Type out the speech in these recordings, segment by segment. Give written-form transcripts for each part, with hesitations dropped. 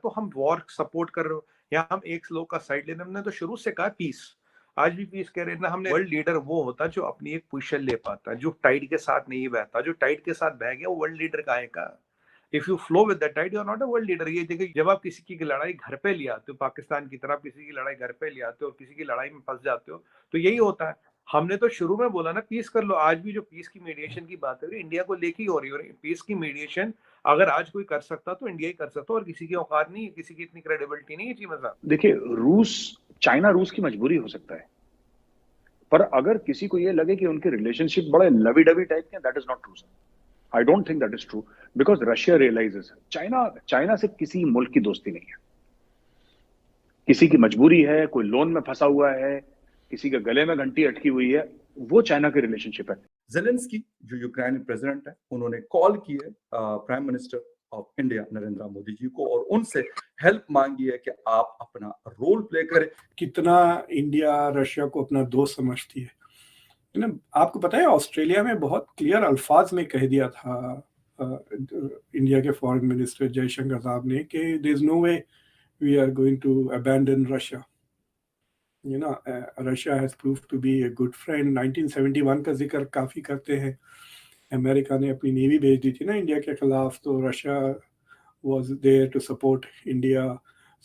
तो हम war support कर रहे हो या हम एक लोग का साइड लेना। हमने तो शुरू से कहा पीस, आज भी पीस कह रहे हैं ना। हमने वर्ल्ड लीडर वो होता जो अपनी एक पोजीशन ले पाता, जो टाइड के साथ नहीं बहता। जो टाइड के साथ बह गया वो वर्ल्ड लीडर का आएगा। If you flow with the tide you are not a world leader. ये देखिए, जब आप किसी की लड़ाई घर पे ले आते हो, पाकिस्तान की तरह किसी की लड़ाई घर पे ले आते हो और किसी की लड़ाई में फंस जाते हो, तो यही होता है। हमने तो शुरू में बोला ना पीस कर लो। आज भी जो पीस की मीडिएशन की बात है इंडिया को लेके ही हो रही है। पीस की मीडिएशन अगर आज कोई कर सकता तो इंडिया ही कर सकता, और किसी की औकात नहीं है, किसी की इतनी क्रेडिबिलिटी नहीं है। जी मजाक। देखिए, चाइना रूस की मजबूरी हो सकता है, पर अगर किसी को ये लगे कि उनके रिलेशनशिप बड़े लवी डवी टाइप के, that is not true sir. I don't think that is true, because Russia realizes China से किसी मुल्क की दोस्ती नहीं है। किसी की मजबूरी है, कोई लोन में फंसा हुआ है, किसी के गले में घंटी अटकी हुई है, वो चाइना की रिलेशनशिप है। ज़ेलेंस्की जो यूक्रेन प्रेसिडेंट है, उन्होंने कॉल की है prime minister of India Narendra Modi ji को और उनसे हेल्प मांगी है कि आप अपना रोल प्ले करें। कितना इंडिया रशिया को अपना दोस्त समझती है ना। आपको पता है ऑस्ट्रेलिया में बहुत क्लियर अल्फाज में कह दिया था इंडिया के फॉरेन मिनिस्टर जयशंकर साहब ने कि there is no way we are going to abandon Russia. You know, Russia has proved to be a good friend. 1971 का जिक्र काफ़ी करते हैं। अमेरिका ने अपनी नेवी भेज दी थी ना इंडिया के खिलाफ, तो Russia was there to support India.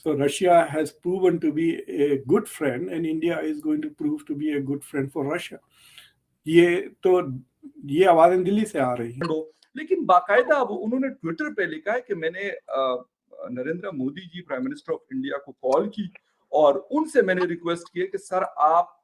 So Russia has proven to be a good friend and India is going to prove to be a good friend for Russia. ये आवाजें दिल्ली से आ रही हैं। लेकिन बाकायदा उन्होंने ट्विटर पे लिखा है कि मैंने नरेंद्र मोदी जी प्राइम मिनिस्टर ऑफ इंडिया को कॉल की और उनसे मैंने रिक्वेस्ट की है कि सर आप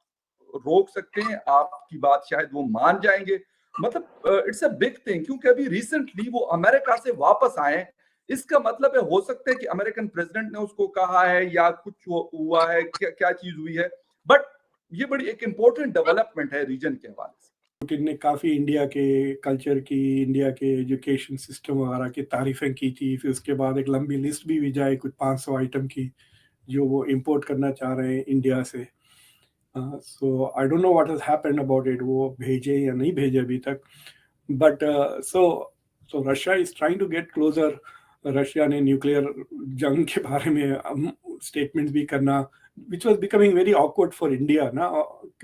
रोक सकते हैं, आपकी बात शायद वो मान जाएंगे। मतलब इट्स अ बिग थिंग, क्योंकि अभी रिसेंटली वो अमेरिका से वापस आए। इसका मतलब है हो सकता है कि अमेरिकन प्रेसिडेंट ने उसको कहा है या कुछ हुआ है, क्या चीज हुई है, बट ये बड़ी एक इंपॉर्टेंट डेवलपमेंट है रीजन के हवाले से। पुतिन ने काफी इंडिया के कल्चर की, इंडिया के एजुकेशन सिस्टम वगैरह की तारीफें की थी। फिर उसके बाद एक लंबी लिस्ट भी भेजाई कुछ 500 आइटम की जो वो इंपोर्ट करना चाह रहे हैं इंडिया से। So I don't know what has happened about it, वो भेजे या नहीं भेजे अभी तक। But so Russia is trying to get closer. Russia ने न्यूक्लियर जंग के बारे में स्टेटमेंट्स भी करना, which was becoming very awkward for India ना।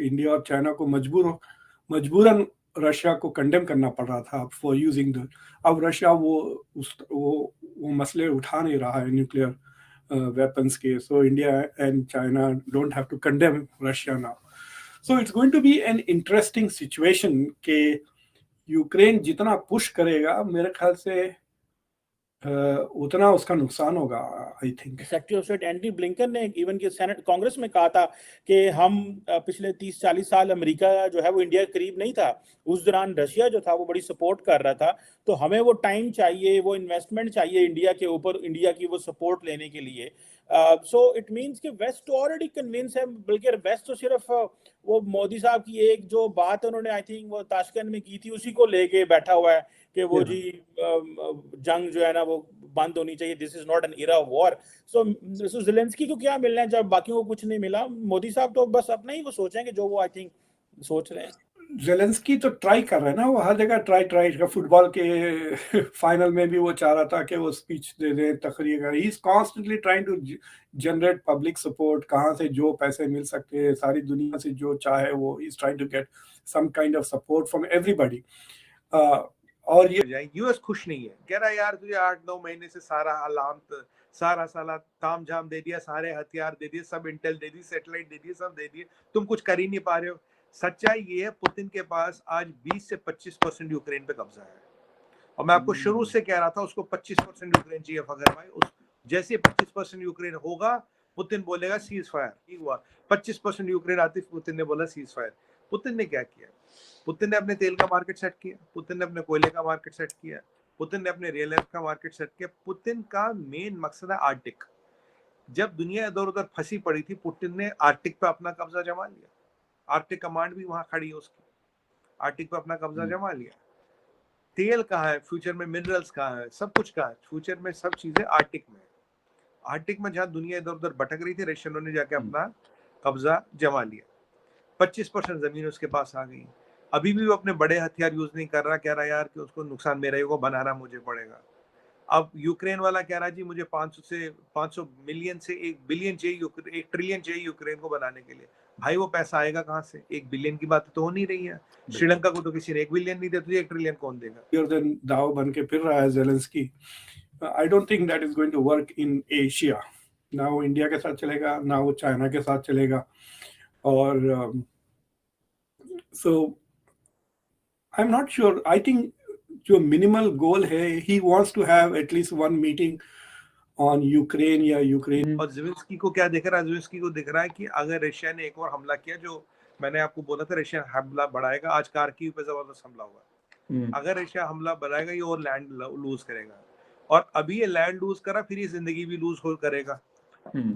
इंडिया और चाइना को मजबूरन रशिया को कंडेम करना पड़ रहा था फॉर यूजिंग द। अब रशिया वो मसले उठा नहीं रहा है न्यूक्लियर weapons के। So India and China don't have to condemn Russia now. So it's going to be an interesting situation कि यूक्रेन जितना पुश करेगा मेरे ख्याल से उतना उसका नुकसान होगा। I think secretary of state Antony Blinken ने इवन के सेनेट कांग्रेस में कहा था कि हम पिछले 30-40 साल अमेरिका जो है वो इंडिया के करीब नहीं था। उस दौरान रशिया जो था वो बड़ी सपोर्ट कर रहा था, तो हमें वो टाइम चाहिए, वो इन्वेस्टमेंट चाहिए इंडिया के ऊपर, इंडिया की वो सपोर्ट लेने के लिए। सो इट मीन्स कि वेस्ट तो ऑलरेडी कन्विंस है, बल्कि वेस्ट तो सिर्फ वो मोदी साहब की एक जो बात उन्होंने आई थिंक वो ताशकंद में की थी उसी को लेके बैठा हुआ है कि वो जी जंग जो है ना वो बंद होनी चाहिए, this is not an era of war. So Zelensky को क्या मिलना है जब बाकियों को कुछ नहीं मिला? मोदी साहब तो बस अपना ही वो सोचेंगे जो वो आई थिंक सोच रहे हैं। ज़ेलेंस्की तो ट्राई कर रहे हैं ना, वो हर जगह ट्राई फुटबॉल के फाइनल में भी वो चाह रहा था कि वो स्पीच दे दें, तकरीर। He is constantly trying to generate public support. कहाँ से जो पैसे मिल सकते हैं, सारी दुनिया से जो चाहे वो is trying to get some kind of support from everybody. और ये यूएस खुश नहीं है, कह रहा है यार तुझे 8-9 महीने से सारा अलामत सारा ताम झाम दे दिया, सारे हथियार दे दिए, सब इंटेल दे दी, सैटेलाइट दे दिए, सब दे दिए, तुम कुछ कर ही नहीं पा रहे हो। सच्चाई ये है पुतिन के पास आज 20 से 25% यूक्रेन पे कब्जा है, और मैं आपको शुरू से कह रहा था उसको 25% यूक्रेन चाहिए। फखर भाई, उस जैसे 25% यूक्रेन होगा पुतिन बोलेगा सीज फायर। ठीक हुआ, 25% यूक्रेन आती, पुतिन ने बोला सीज फायर। पुतिन ने क्या किया? पुतिन ने अपने तेल का मार्केट सेट किया, पुतिन ने अपने कोयले का मार्केट सेट किया, पुतिन ने अपने रियल एस्टेट का मार्केट सेट किया। पुतिन का मेन मकसद है आर्टिक। जब दुनिया इधर उधर फंसी पड़ी थी, पुतिन ने आर्टिक पे अपना कब्जा जमा लिया। आर्टिक कमांड भी वहां खड़ी है उसकी, आर्टिक पे अपना कब्जा जमा लिया। तेल कहाँ है फ्यूचर में, मिनरल्स कहाँ है, सब कुछ कहाँ है फ्यूचर में, सब चीजें आर्टिक में। आर्टिक में जहाँ दुनिया इधर उधर भटक रही थी, रशियनों ने जाके अपना कब्जा जमा लिया। 25% जमीन उसके पास आ गई। अभी भी वो अपने बड़े हथियार यूज नहीं कर रहा, कह रहा यार कि उसको नुकसान मेरा ही को बनाना मुझे पड़ेगा। अब यूक्रेन वाला कह रहा है जी मुझे 500 मिलियन से 1 बिलियन चाहिए, 1 ट्रिलियन चाहिए यूक्रेन को बनाने के लिए। भाई वो पैसा आएगा कहाँ से? 1 बिलियन की बात तो हो नहीं रही है। श्रीलंका को तो किसी ने 1 बिलियन नहीं दिया, तुझे 1 ट्रिलियन कौन देगा? देन दाव बन के फिर रहा है Zelensky. I don't think that is going to work in Asia. ना वो इंडिया के साथ चलेगा, ना वो चाइना के साथ चलेगा। और so I am not sure. I think जो मिनिमल गोल है, he wants to have at least one meeting on Ukraine या यूक्रेन। और ज़ेलेंस्की को क्या दिख रहा है? ज़ेलेंस्की को दिख रहा है कि अगर रशिया ने एक और हमला किया, जो मैंने आपको बोला था रशिया हमला बढ़ाएगा, आज कारकीव पे जबरदस्त हमला हुआ। अगर रशिया हमला बढ़ाएगा ये और लैंड लूज करेगा, और अभी ये लैंड लूज करा, फिर ये जिंदगी भी लूज हो करेगा।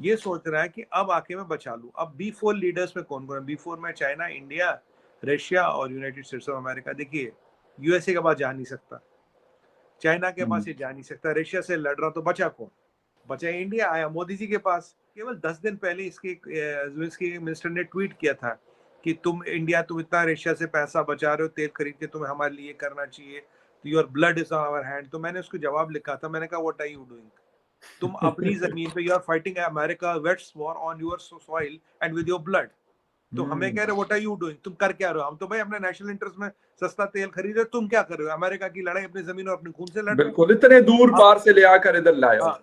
ये सोच रहा है कि अब आके मैं बचा लूं। अब B4 लीडर्स में कौन कौन है? B4 में चाइना, इंडिया, रशिया और यूनाइटेड स्टेट्स ऑफ अमेरिका। देखिए यूएसए के पास जा नहीं सकता, चाइना के पास ये जा नहीं सकता, रशिया से लड़ रहा, तो बचा कौन? बचा इंडिया। आया मोदी जी के पास। केवल 10 दिन पहले इसके मिनिस्टर ने ट्वीट किया था कि तुम इंडिया, तुम इतना रशिया से पैसा बचा रहे हो तेल खरीद के, तुम्हें हमारे लिए करना चाहिए, your blood is on our hand. तो मैंने उसको जवाब लिखा था, मैंने कहा व्हाट आर यू डूइंग? तुम अपनी जमीन पे, यू आर फाइटिंग अमेरिका वेट्स war on your soil and with your blood. तो हमें कह रहे हो व्हाट आर यू डूइंग? तुम कर क्या रहे हो? हम तो भाई अपने नेशनल इंटरेस्ट में सस्ता तेल खरीद रहे, तुम क्या कर रहे हो? अमेरिका की लड़ाई अपनी जमीन और अपने खून से लड़ रहे हो। बिल्कुल, इतने दूर पार से ले आकर इधर लाया।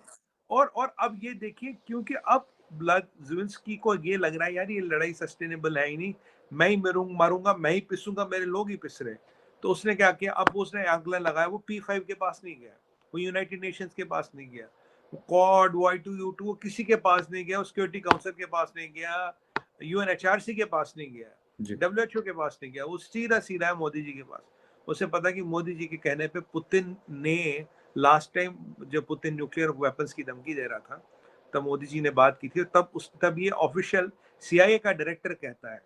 और अब ये देखिए, क्योंकि अब ज़ेलेंस्की को ये लग रहा है यार ये लड़ाई सस्टेनेबल है ही नहीं, मैं ही मारूंगा, मैं ही पिसूंगा, मेरे लोग ही पिस रहे। तो उसने क्या किया? अब उसने आंकलन लगाया, वो P5 के पास नहीं गया, वो यूनाइटेड नेशंस के पास नहीं गया, क्वाड, Y2U2 वो किसी के पास नहीं गया, सिक्योरिटी काउंसिल के पास नहीं गया, UNHRC के पास नहीं गया, WHO के पास नहीं गया, वो सीधा है मोदी जी के पास। उसे पता कि मोदी जी के कहने पे पुतिन ने लास्ट टाइम जब पुतिन न्यूक्लियर वेपन्स की धमकी दे रहा था, तब मोदी जी ने बात की थी, तब ये ऑफिशियल CIA का डायरेक्टर कहता है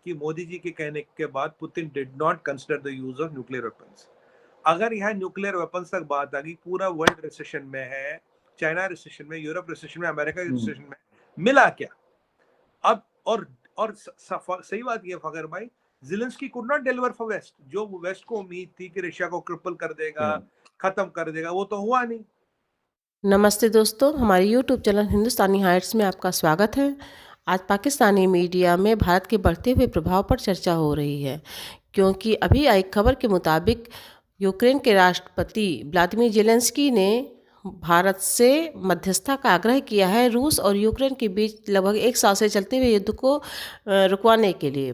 कि मोदी जी के कहने के बाद Putin did not consider the use of nuclear weapons. अगर यहाँ न्यूक्लियर वेपन्स तक बात आ गई, पूरा वर्ल्ड रिसेशन में है, चाइना रिसेशन में, यूरोप रिसेशन में, अमेरिका रिसेशन में, मिला क्या अब? और सही बात ये फखर भाई, Zelensky could not deliver for West. जो वेस्ट को उम्मीद थी कि रशिया को क्रिपल कर देगा, खत्म कर देगा, वो तो हुआ नहीं। नमस्ते दोस्तों, हमारे YouTube चैनल हिंदुस्तानी हाइट्स में आपका स्वागत है। आज पाकिस्तानी मीडिया में भारत के बढ़ते हुए प्रभाव पर चर्चा हो रही है, क्योंकि अभी आई खबर के मुताबिक यूक्रेन के राष्ट्रपति व्लादिमीर ज़ेलेंस्की ने भारत से मध्यस्थता का आग्रह किया है रूस और यूक्रेन के बीच लगभग 1 साल से चलते हुए युद्ध को रुकवाने के लिए।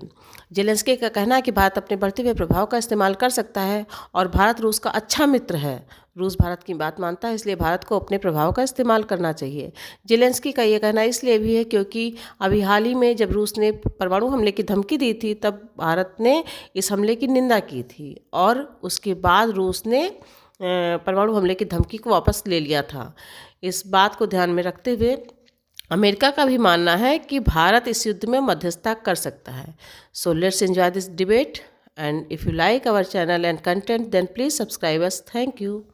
ज़ेलेंस्की का कहना है कि भारत अपने बढ़ते हुए प्रभाव का इस्तेमाल कर सकता है और भारत रूस का अच्छा मित्र है। रूस भारत की बात मानता है, इसलिए भारत को अपने प्रभाव का इस्तेमाल करना चाहिए। ज़ेलेंस्की का ये कहना इसलिए भी है क्योंकि अभी हाल ही में जब रूस ने परमाणु हमले की धमकी दी थी, तब भारत ने इस हमले की निंदा की थी और उसके बाद रूस ने परमाणु हमले की धमकी को वापस ले लिया था। इस बात को ध्यान में रखते हुए अमेरिका का भी मानना है कि भारत इस युद्ध में मध्यस्थता कर सकता है। So let's enjoy this debate, and if you like our channel and content, then please subscribe us. Thank you.